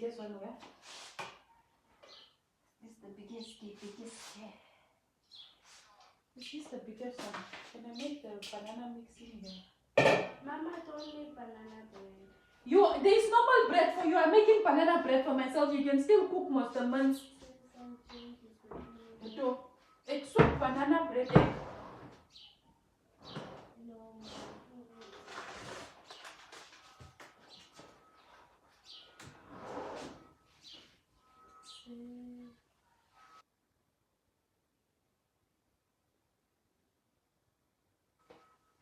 biggest one where? This is the biggest. This is the biggest one. Can I make the banana mix in here? Mama, don't make banana bread. There is normal bread for you. I'm making banana bread for myself. You can still cook most of the months. It's soup banana bread. No.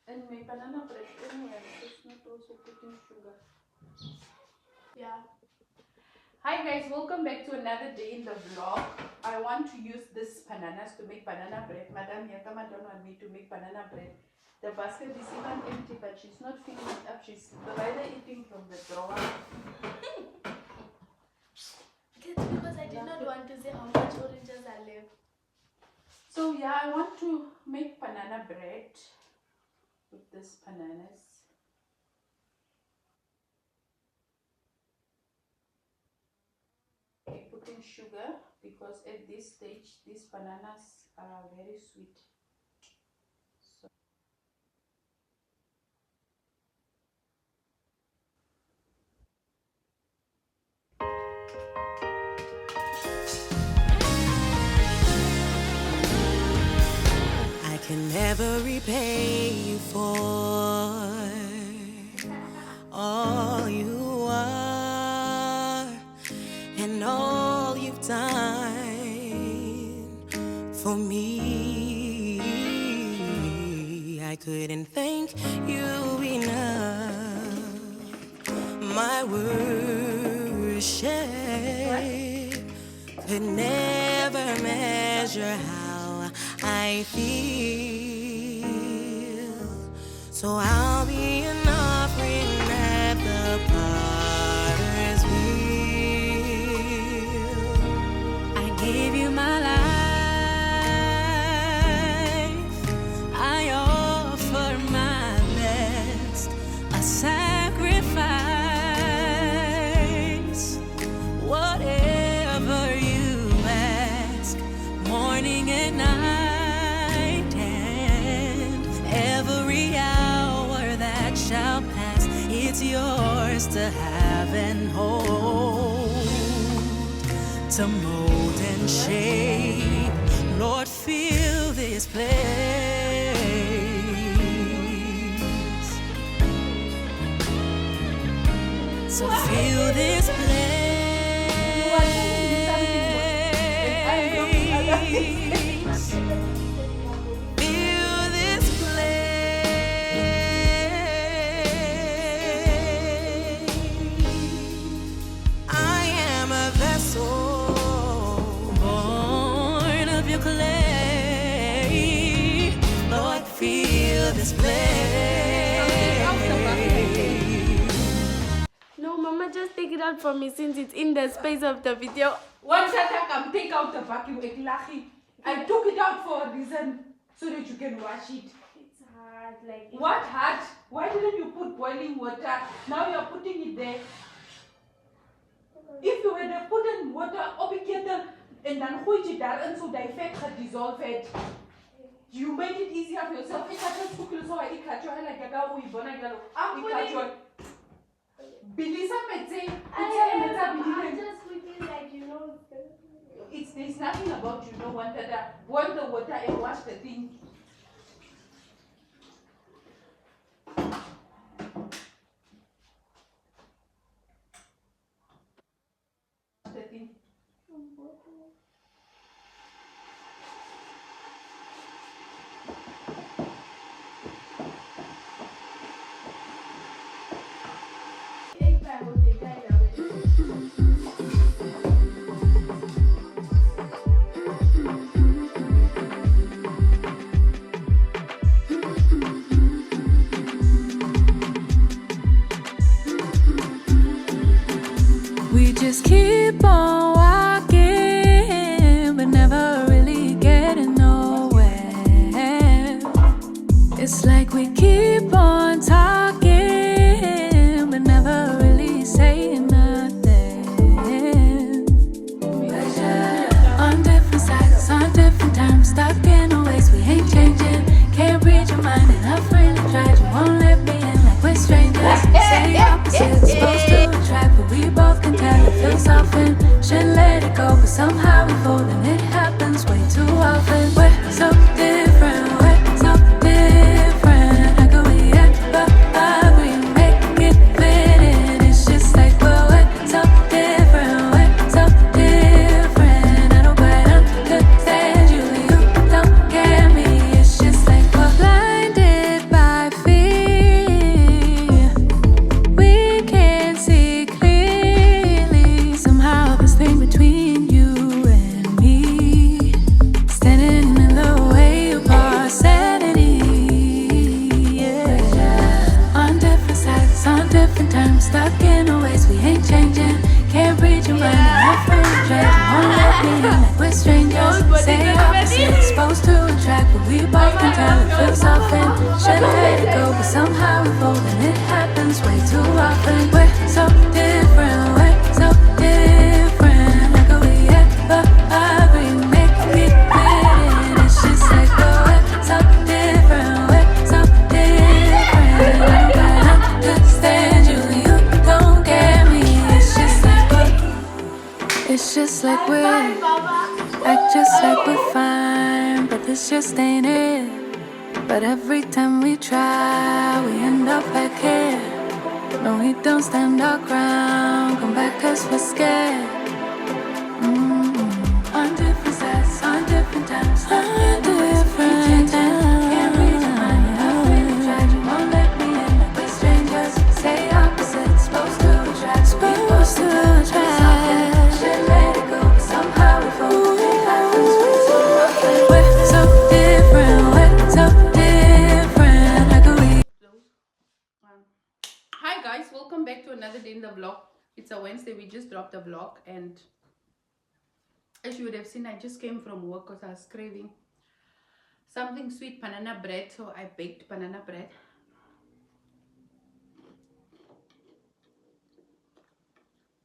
And my banana bread anyway, it's not also putting sugar. Yeah. Hi guys, welcome back to another day in the vlog. I want to use this bananas to make banana bread. Madam Yakama don't want me to make banana bread. The basket is even empty, but she's not filling it up. She's rather eating from the drawer. That's because I did not want to say how much oranges are left. So yeah, I want to make banana bread with this bananas. I put in sugar because at this stage these bananas are very sweet. So I can never repay you for all you are and all you've done for me. I couldn't thank you enough. My worship could never measure how I feel. So I'll be an offering at the potter's wheel. I gave you my life. I offer my best, a sacrifice. Whatever you ask, morning and night, and every hour that shall pass, it's yours to have and hold, to mold and shape. Lord, fill this place. So fill this place. Fill this place. I am a vessel born of your clay. Lord, fill this place. No, Mama, just take it out for me since it's in the space of the video. one shot I come take out the vacuum. I took it out for a reason so that you can wash it. It's hard, like. What hard? Why didn't you put boiling water? Now you're putting it there. If you had put in water op die ketel and dan gooi je daarin so die vet gedissolve het. You made it easier for yourself. Ik had het zoeken so ik had jou like ga o ibona galo. Ik had jou Bilisa metse. I'm just quickly like, you know. There's nothing about you don't want that. Boil the water and wash the thing. The thing. We just keep on walking, but never really getting nowhere. It's like we keep on talking, but never really saying nothing. stuck in a ways we ain't changing. Can't read your mind, I'm afraid to drag. You won't let me in like we're strangers. Say opposite, exposed to attract, but we both can tell it feels soften. Should've let it go, but somehow we fold, and it happens way too often. We're so different, we're so different. How could we ever agree? Make me fit in. It's just like we're so different, we're so different. I don't understand you, you don't get me. It's just like we're act just like we're fine, but this just ain't it. But every time we try, we end up back here. No, we don't stand our ground, come back 'cause we're scared. On different sides, on different times, on different times. Can't read your mind, I've really tried. You won't let me in like we're strangers. Say opposite, supposed to attract, supposed to attract. Should let it go, but somehow we fold. It happens way too often. We're so different, we're so different. How could we? Hi guys, welcome back to another day in the vlog. It's a Wednesday. We just dropped the vlog, and as you would have seen, I just came from work because I was craving something sweet, banana bread. So I baked banana bread.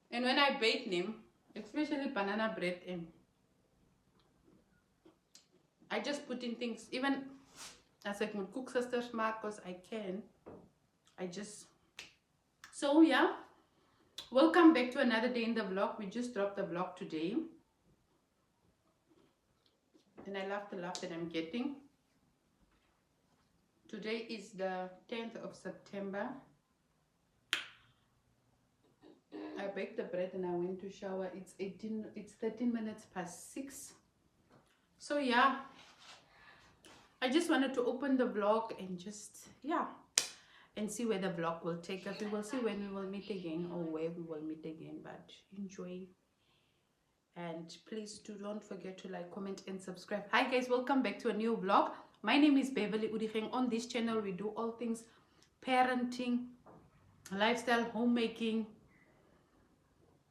And when I bake them, especially banana bread, and I just put in things, even as I can cook sister smart because I can. So yeah, welcome back to another day in the vlog. We just dropped the vlog today, and I love the love that I'm getting. Today is the 10th of September. I baked the bread and I went to shower. It's 13 minutes past 6. So yeah, I just wanted to open the vlog and just, yeah, and see where the vlog will take us. We will see when we will meet again or where we will meet again, but enjoy. And please don't forget to like, comment and subscribe. Hi guys, welcome back to a new vlog. My name is Beverly Odigang. On this channel we do all things parenting, lifestyle, homemaking,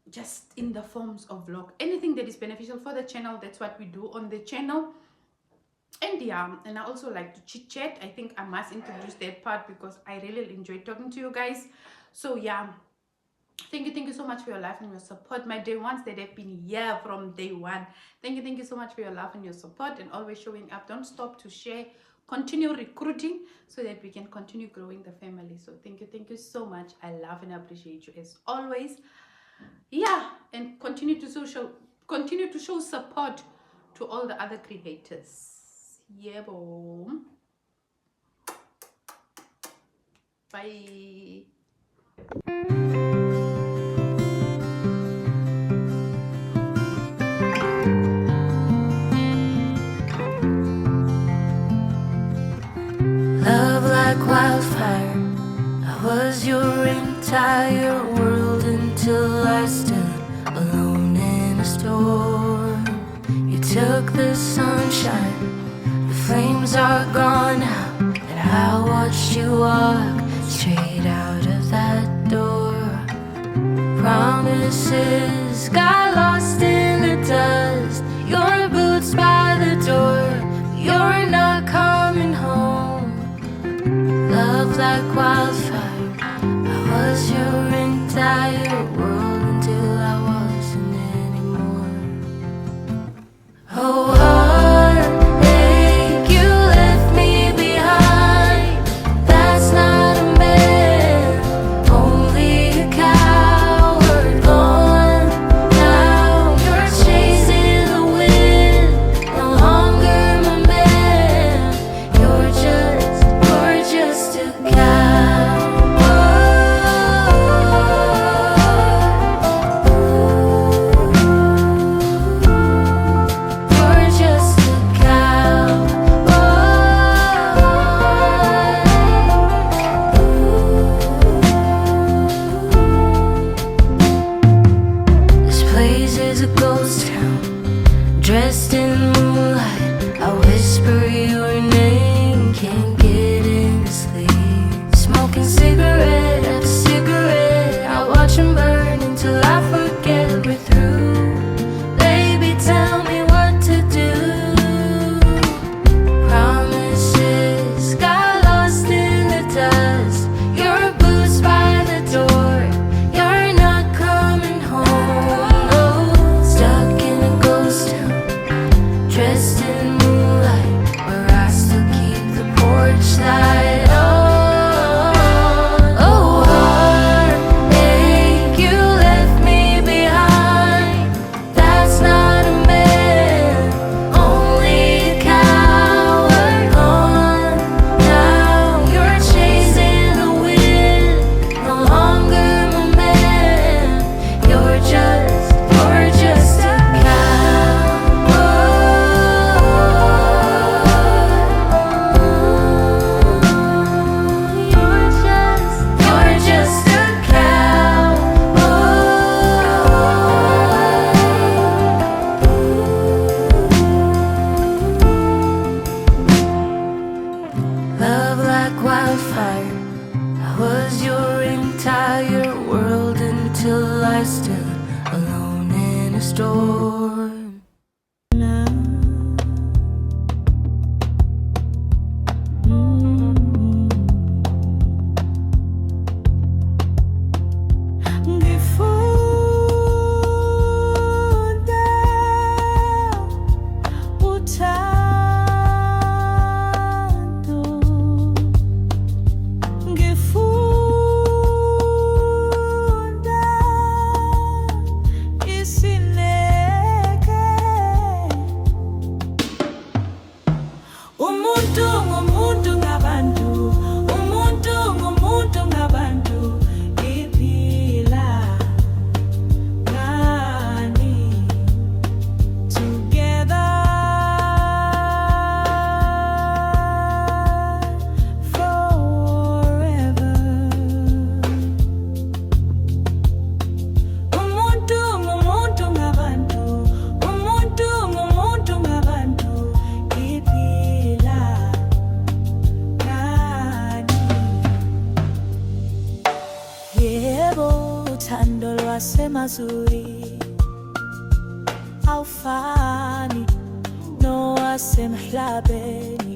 just in the forms of vlog. Anything that is beneficial for the channel, that's what we do on the channel. And yeah, and I also like to chit chat. I think I must introduce that part because I really enjoy talking to you guys. So yeah, thank you so much for your love and your support. My day ones that have been here from day one, thank you so much for your love and your support and always showing up. Don't stop to share, continue recruiting so that we can continue growing the family. So thank you so much. I love and appreciate you as always. Yeah, and continue to show support to all the other creators. Yeah, boom. Bye. Love like wildfire, I was your entire world until I stood alone in a storm. You took the sunshine, the flames are gone now, and I watched you walk straight out of that door. Promises got lost in the dust, your boots by the door, you're not coming home. Love like wildfire, I was your entire world until I wasn't anymore. Oh, heartache, you left me behind. That's not a man, only a coward. Gone now, you're chasing the wind. No longer my man, you're just a dressed in moonlight, I whisper your name, can't get into sleep. Smoking cigarette after cigarette, passion burning till I forget we're through. Baby, tell me what to do. Promises got lost in the dust. Your boots by the door. You're not coming home. No, stuck in a ghost town, dressed in moonlight, where I still keep the porch light on. Oh, heartache, you left me behind. That's not a man, only a coward. Gone now, you're chasing the wind. No longer my man. You're just a You're just a Love like wildfire, I was your entire world until I stood alone in a storm. Ngifunda uthando, ngifunda isineke. Umuntu ngumuntu ngabantu, umuntu ngumuntu ngabantu. Iphila ngani together forever. Umuntu ngumuntu ngabantu, umuntu ngumuntu ngabantu. Iphila ngani. Yebo, uthando lwasemazuri awufani nowasemhlabeni.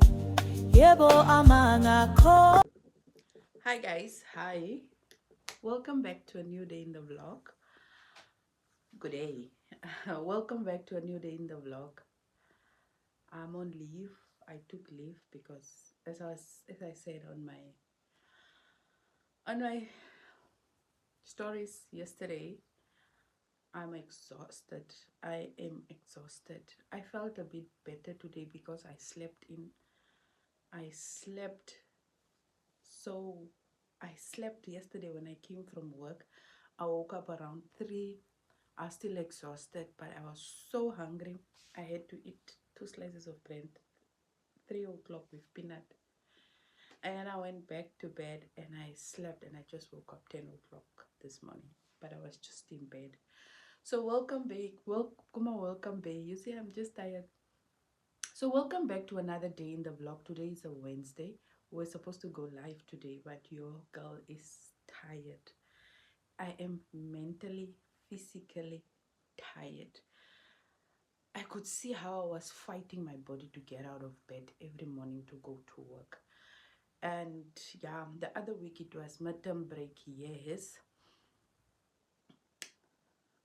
Yebo, amangakho. Hi guys, hi. Welcome back to a new day in the vlog. Good day. Welcome back to a new day in the vlog. I'm on leave. I took leave because as I said on my stories yesterday, I'm exhausted. I am exhausted. I felt a bit better today because I slept in. I slept so I slept yesterday when I came from work. I woke up around 3. I was still exhausted, but I was so hungry. I had to eat 2 slices of bread, 3 o'clock with peanut. And then I went back to bed and I slept and I just woke up 10 o'clock this morning. But I was just in bed. So welcome back. Welcome back. You see, I'm just tired. So welcome back to another day in the vlog. Today is a Wednesday. We're supposed to go live today, but your girl is tired. I am mentally, physically tired. I could see how I was fighting my body to get out of bed every morning to go to work. And yeah, the other week it was midterm break, yes.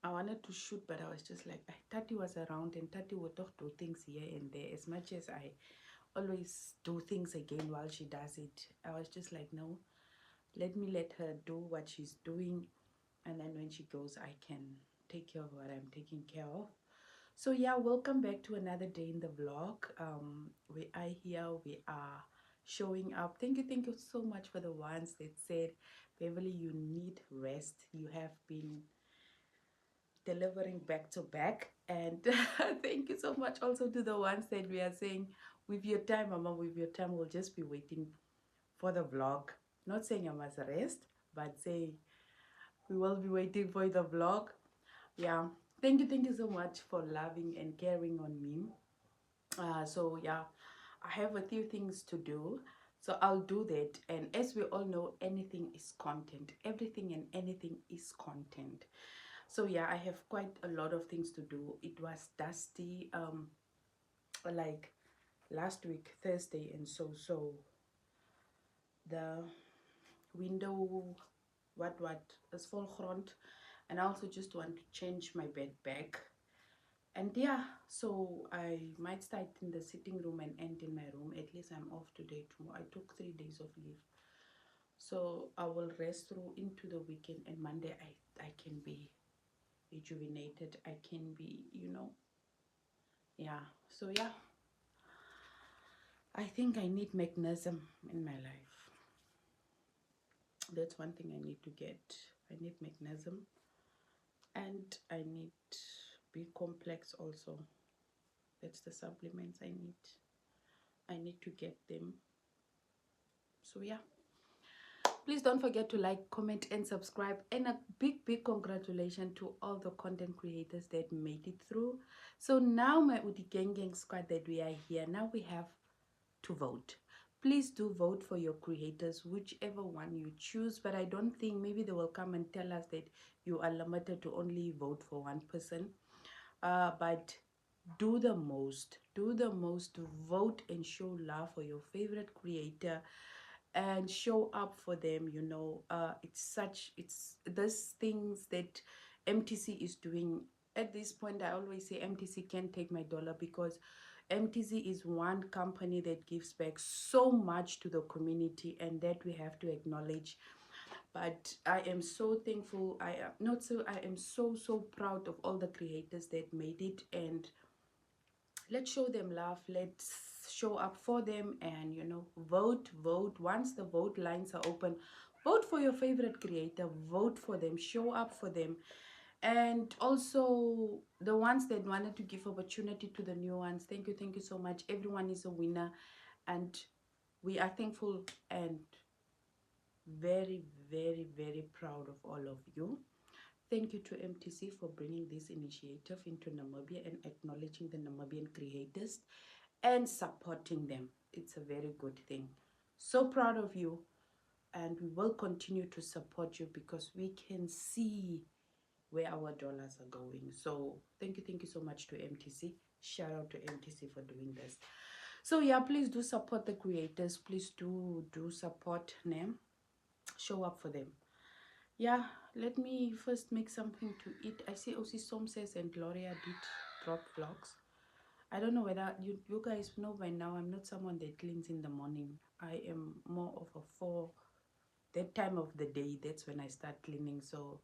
I wanted to shoot, but I was just like, Tati was around and Tati would talk do things here and there. As much as I always do things again while she does it, I was just like, no, let her do what she's doing, and then when she goes, I can take care of what I'm taking care of. So yeah, welcome back to another day in the vlog. We are here, we are showing up. Thank you so much for the ones that said, Beverly, you need rest. You have been delivering back to back, and thank you so much also to the ones that we are saying, with your time, Mama, with your time, we'll just be waiting for the vlog. Not saying I must rest, but saying we will be waiting for the vlog. Yeah, thank you so much for loving and caring on me. So yeah, I have a few things to do. So I'll do that. And as we all know, anything is content. Everything and anything is content. So yeah, I have quite a lot of things to do. It was dusty like last week Thursday, and so the window what is full front, and I also just want to change my bed back. And yeah, so I might start in the sitting room and end in my room. At least I'm off today. Tomorrow I took 3 days of leave, so I will rest through into the weekend, and Monday I can be rejuvenated. I can be, yeah. So yeah, I think I need magnesium in my life. That's one thing I need to get. I need magnesium, and I need B complex also. That's the supplements I need. I need to get them. So yeah, please don't forget to like, comment, and subscribe. And a big congratulations to all the content creators that made it through. So now, my Odigang squad, that we are here now, we have to vote. Please do vote for your creators, whichever one you choose. But I don't think, maybe they will come and tell us that you are limited to only vote for one person. But do the most to vote and show love for your favorite creator and show up for them. It's these things that MTC is doing. At this point, I always say MTC can't take my dollar, because MTC is one company that gives back so much to the community, and that we have to acknowledge. But I am so thankful. I am so proud of all the creators that made it. And let's show them love. Let's show up for them, and vote. Once the vote lines are open, vote for your favorite creator. Vote for them. Show up for them. And also the ones that wanted to give opportunity to the new ones, thank you so much. Everyone is a winner, and we are thankful and very proud of all of you. Thank you to MTC for bringing this initiative into Namibia and acknowledging the Namibian creators and supporting them. It's a very good thing. So proud of you, and we will continue to support you, because we can see where our dollars are going. So thank you so much to MTC. Shout out to MTC for doing this. So yeah, please do support the creators. Please do support them. Show up for them. Yeah, let me first make something to eat. I see Osi Som says and Gloria did drop vlogs. I don't know whether you guys know by now, I'm not someone that cleans in the morning. I am more of a 4, that time of the day, that's when I start cleaning. So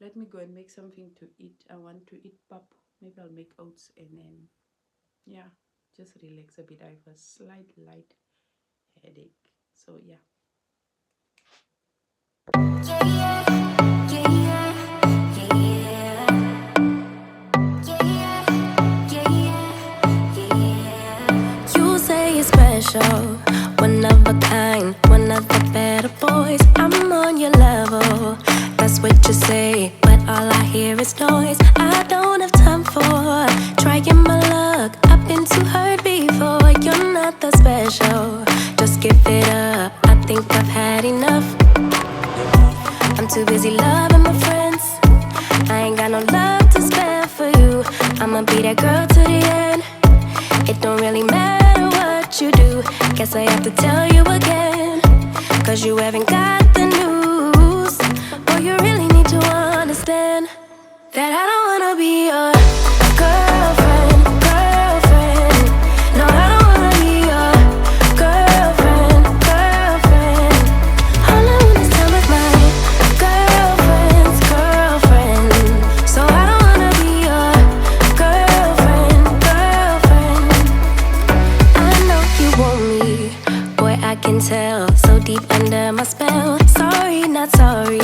let me go and make something to eat. I want to eat pap. Maybe I'll make oats, and then yeah, just relax a bit. I have a slight light headache. So yeah. You say you're special, one of a kind, one of the better boys. I'm on your level, that's what you say, but all I hear is noise. I don't have time for trying my luck. I've been too hurt before. You're not that special, just give it up. I think I've had enough. I'm too busy loving my friends. I ain't got no love to spare for you. I'ma be that girl to the end. It don't really matter what you do. Guess I have to tell you again, 'cause you haven't got the news. Boy, you really need to understand that I don't wanna be your girlfriend. No, I don't wanna be your girlfriend. All I want is time with my girlfriend. So I don't wanna be your girlfriend. I know you want me, boy, I can tell. So deep under my spell. Sorry, not sorry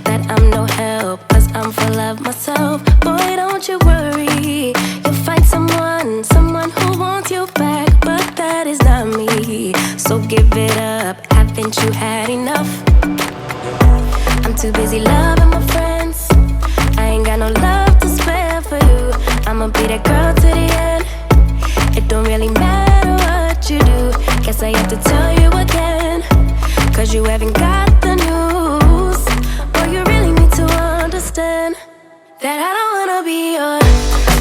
that I'm no help, 'cause I'm full of myself. Boy, don't you worry, you'll find someone who wants you back, but that is not me. So give it up, haven't you had enough? I'm too busy loving my friends. I ain't got no love to spare for you. I'ma be that girl to the end. It don't really matter what you do. Guess I have to tell you 'cause you haven't got the news. Boy, you really need to understand that I don't wanna be your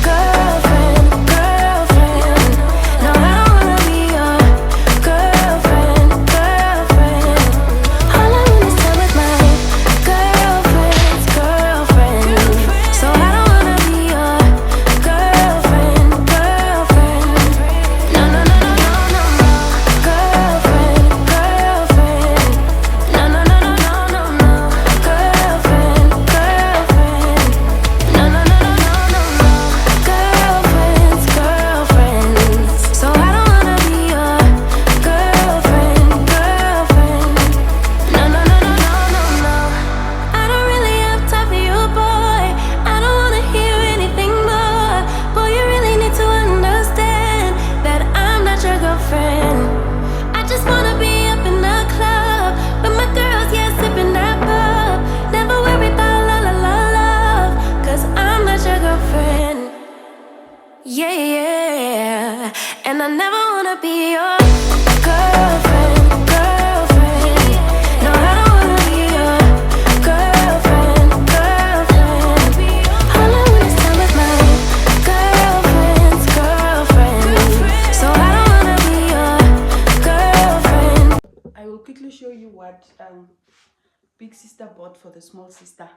girlfriend, girlfriend. No, I don't wanna be your girlfriend, girlfriend. All I wanna is time with my girlfriend's girlfriend. So I don't wanna be your girlfriend, girlfriend. No, no, no, no, no, no, no. Girlfriend, girlfriend. No, no, no, no, no, no, no. Girlfriend, girlfriend. No, no, no, no, no, no, no. Girlfriends, girlfriends. So I don't wanna be your girlfriend, girlfriend. No, no, no, no, no, no, no. I don't really have time for you, boy. I don't wanna hear anything more. Boy, you really need to understand that I'm not your girlfriend. I just wanna be up in the club, but my girls, yeah, sipping that pub. Never worry about la la la love, 'cause I'm not your girlfriend. Yeah, yeah. And I never wanna be your girlfriend, girlfriend. No, I don't wanna be your girlfriend, girlfriend. All I want is time with my girlfriend's girlfriend. So I don't wanna be your girlfriend. I will quickly show you what big sister bought for the small sister.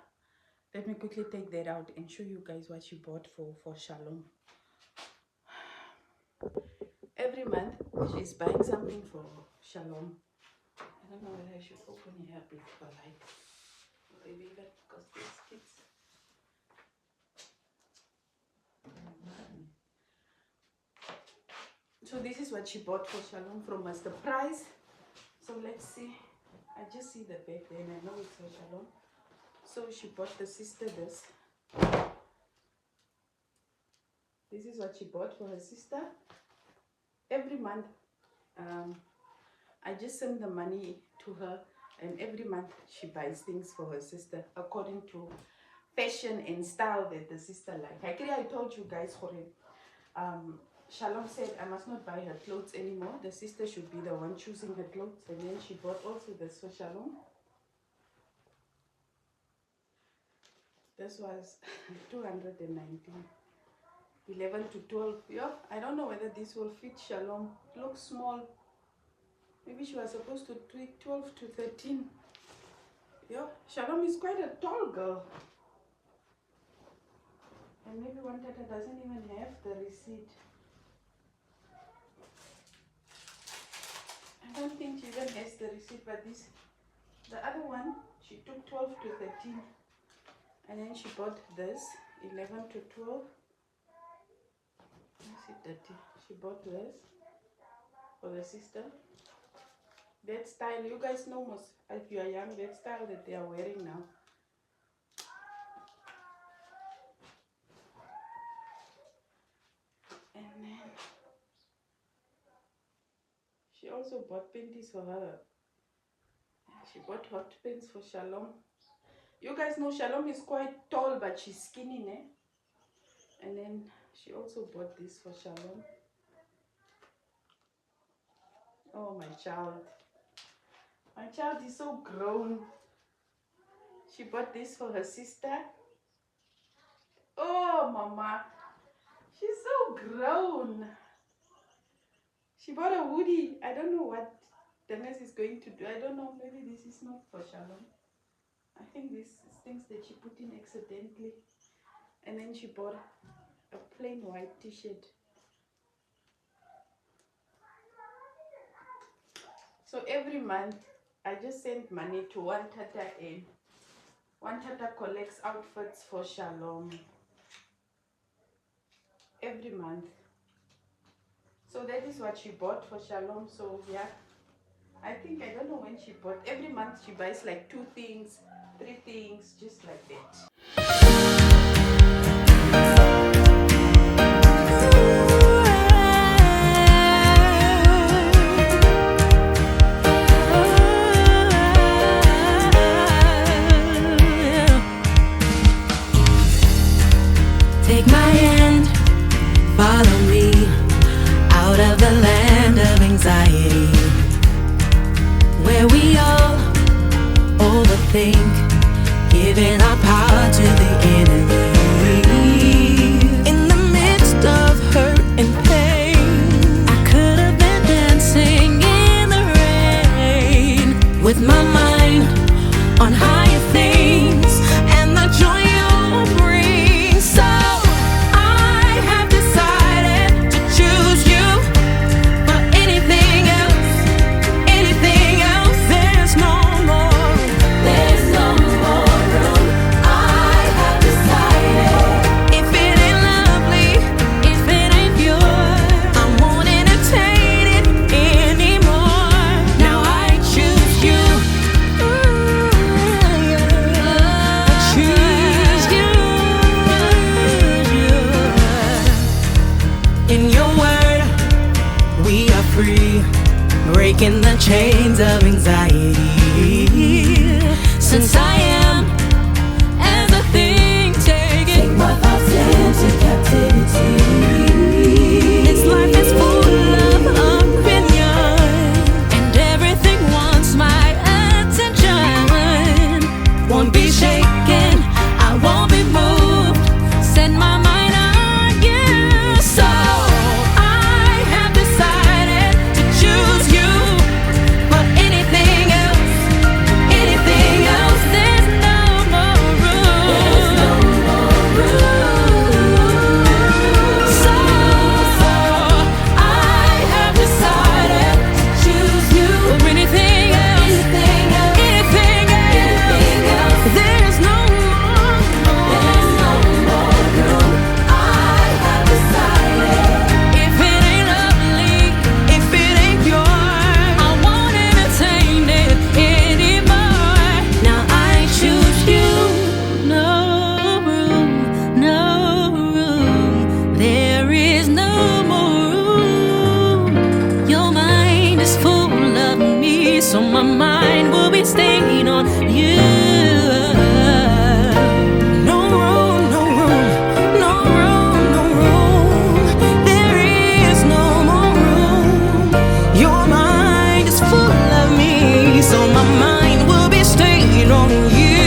Let me quickly take that out and show you guys what she bought for Shalom. Every month she's buying something for Shalom. I don't know whether I should open here before light. Maybe even because these kids. So this is what she bought for Shalom from us, the price. So let's see. I just see the bag there and I know it's for Shalom. So she bought the sister this. This is what she bought for her sister. Every month, I just send the money to her, and every month she buys things for her sister according to fashion and style that the sister like. I told you guys for it. Shalom said I must not buy her clothes anymore. The sister should be the one choosing her clothes, and then she bought also this for Shalom. This was 219. 11 to 12. Yeah, I don't know whether this will fit Shalom. It looks small. Maybe she was supposed to tweak 12 to 13. Yeah, Shalom is quite a tall girl. And maybe one tata doesn't even have the receipt. I don't think she even has the receipt, but the other one, she took 12 to 13. And then she bought this, 11 to 12. She bought this for the sister. That style, you guys know most, if you are young, that style that they are wearing now. And then she also bought panties for her. She bought hot pants for Shalom. You guys know Shalom is quite tall, but she's skinny, ne? And then she also bought this for Shalom. Oh, my child. My child is so grown. She bought this for her sister. Oh, Mama. She's so grown. She bought a hoodie. I don't know what the nurse is going to do. I don't know. Maybe this is not for Shalom. I think this is things that she put in accidentally. And then she bought a plain white t-shirt. So every month I just send money to one tata, and one tata collects outfits for Shalom every month. So that is what she bought for Shalom. So yeah, I think, I don't know when she bought. Every month she buys like 2 things, 3 things, just like that. Take my hand, follow me out of the land of anxiety, where we all think, giving our power to the enemy. In the midst of hurt and pain, I could have been dancing in the rain with my mind on higher things and the joy you'll bring. So I have decided to choose you for anything else, anything else. There's no more, there's no more room. I have decided, if it ain't lovely, if it ain't pure, I won't entertain it anymore. Now I choose you. I choose you. In your word, we are free, breaking the chains of anxiety. Since I am as a thing, take my thoughts into captivity. This life is full of opinion, and everything wants my attention. Won't be shaken, I won't be moved. Set my mind on you. So I have decided to choose you for anything else, anything else. There's no more room. There's no more room. So I have decided to choose you for anything else, anything else, anything else. There's no more, there's no more room. I have decided, if it ain't lovely, if it ain't pure, I won't entertain it anymore. Now I choose you. No room, no room. There is no more room. Your mind is full of me, so my mind will be staying on you. No room, no room, no room, no room. There is no more room. Your mind is full of me, so my mind will be staying on you.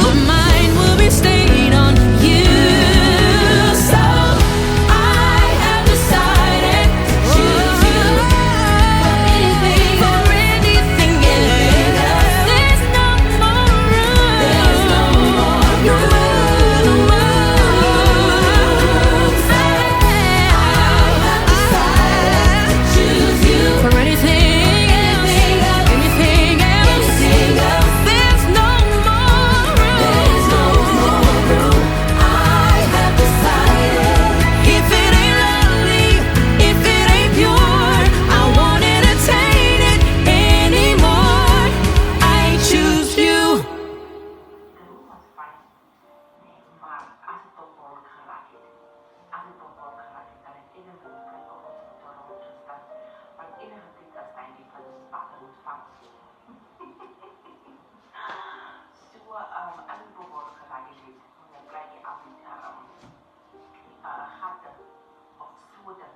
My mind will be staying on you. So I have decided to choose you for anything, for anything else. There's no more room. There's no more room. I have decided to choose you for anything else, anything else. There's no more room. There's no more room. I have decided, if it ain't lovely, if it ain't pure, I won't entertain it anymore. I choose you. was fijn. Nee, maar als het op wordt geraakt, als het op wordt geraakt, dan het enige plek op ons motor te staan. Want enige plek dat zijn die van de water ontvangt. So, als het op wordt geraakt, dan krijg je altijd gaten of zoden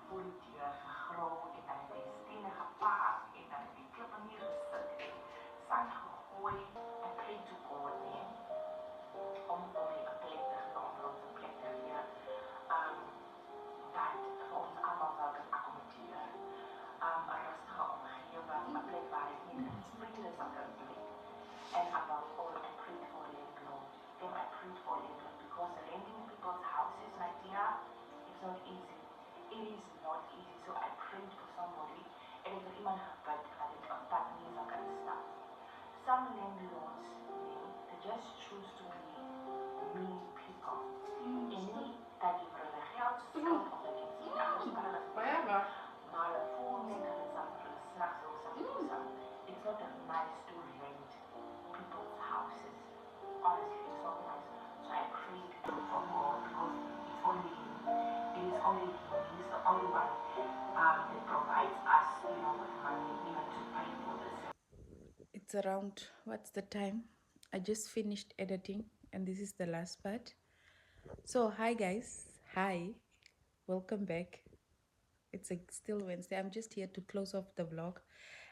voor die dieren gegroeid en dan heb je stenen gepaard en dan heb je klippen neergezet en zand gegooid en plek te komen om weer een plek te geven, om onze plek te geven dat voor ons allemaal zou kunnen accommoderen. Een rustige omgeving, een plek waar ik niet in vrede zou kunnen blijven. And above all, I prayed for landlord. Then I prayed for landlord because renting people's houses, Nigeria, is not easy. It is not easy. So I prayed for somebody, and if iemand gebed dat ik op dat manier zou kunnen staan. Some landlords, they just choose to mean people. En niet dat je voor de geld schuld of dat je het niet anders Whatever. maar voor mensen dat ze s'nachts of something. It's not nice to rent people's houses. Honestly, it's not nice. So I prayed for God because it's only Him. It is only Him. He is the only one that provides us, with money even to pay for this. It's around, what's the time? I just finished editing and this is the last part. So hi guys, hi, welcome back. It's still Wednesday. I'm just here to close off the vlog,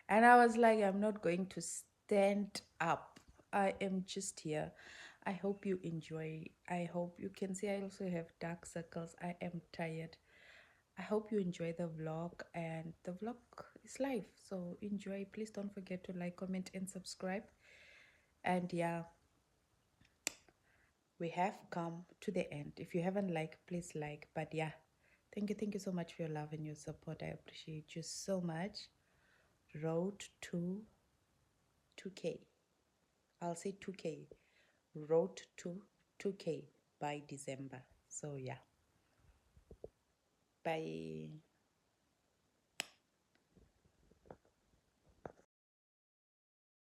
and I was like, I'm not going to stand up. I am just here. I hope you enjoy. I hope you can see I also have dark circles. I am tired. I hope you enjoy the vlog, and the vlog is live. So enjoy. Please don't forget to like, comment, and subscribe. And yeah, we have come to the end. If you haven't liked, please like. But yeah, thank you so much for your love and your support. I appreciate you so much. Road to 2K. I'll say 2K. Road to 2K by December. So yeah, bye.